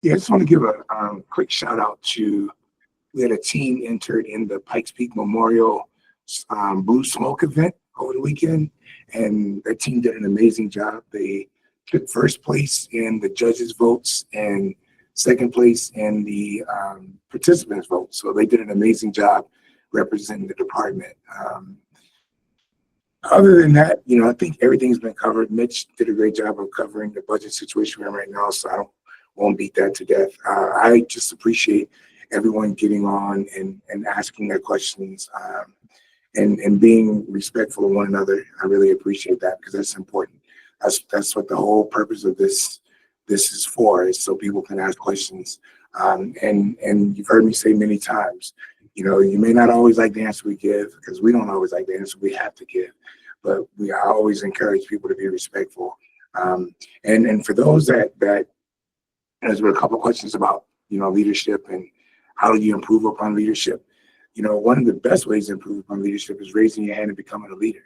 Yeah, I just want to give a quick shout out to we had a team entered in the Pikes Peak Memorial Blue Smoke event over the weekend, and that team did an amazing job. They took first place in the judges' votes and second place in the participants' votes. So they did an amazing job representing the department. Other than that, I think everything's been covered. Mitch did a great job of covering the budget situation we're in right now, so won't beat that to death. I just appreciate everyone getting on and asking their questions and being respectful of one another. I really appreciate that because that's important. That's what the whole purpose of this is for, is so people can ask questions. And you've heard me say many times, you may not always like the answer we give because we don't always like the answer we have to give, but I always encourage people to be respectful. And for those that there's been a couple of questions about leadership and how do you improve upon leadership. One of the best ways to improve upon leadership is raising your hand and becoming a leader.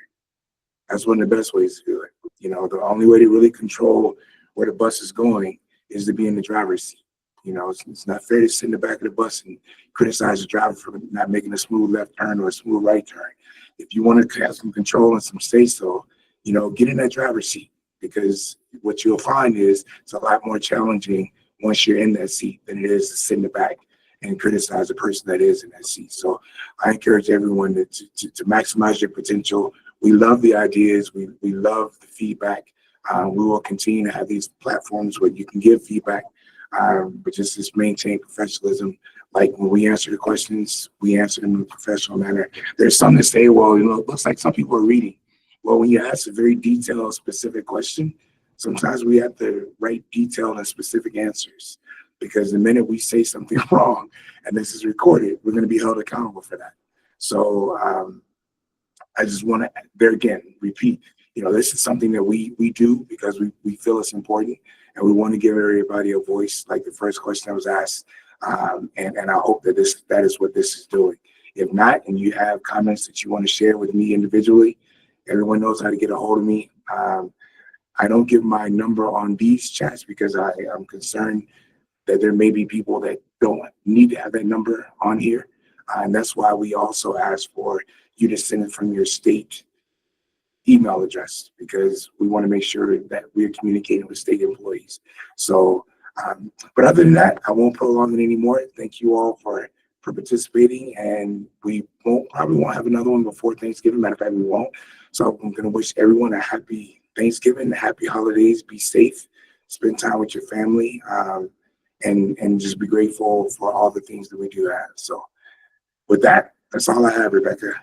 That's one of the best ways to do it. The only way to really control where the bus is going is to be in the driver's seat. It's not fair to sit in the back of the bus and criticize the driver for not making a smooth left turn or a smooth right turn. If you want to have some control and some say so, get in that driver's seat, because what you'll find is it's a lot more challenging once you're in that seat than it is to sit in the back and criticize the person that is in that seat. So I encourage everyone to maximize your potential. We love the ideas. We love the feedback. We will continue to have these platforms where you can give feedback, but just maintain professionalism. Like when we answer the questions, we answer them in a professional manner. There's some that say, well, it looks like some people are reading. Well, when you ask a very detailed, specific question, sometimes we have to write detailed and specific answers, because the minute we say something wrong and this is recorded, we're going to be held accountable for that. So I just want to, there again, repeat, this is something that we do because we feel it's important, and we want to give everybody a voice, like the first question that was asked. And I hope that that is what this is doing. If not, and you have comments that you want to share with me individually, everyone knows how to get a hold of me. I don't give my number on these chats because I am concerned that there may be people that don't need to have that number on here. And that's why we also ask for you to send it from your state email address, because we want to make sure that we're communicating with state employees. So, but other than that, I won't prolong it anymore. Thank you all for participating, and we probably won't have another one before Thanksgiving. Matter of fact, we won't. So I'm going to wish everyone a happy Thanksgiving, happy holidays, be safe, spend time with your family, and just be grateful for all the things that we do have. So with that, that's all I have, Rebecca.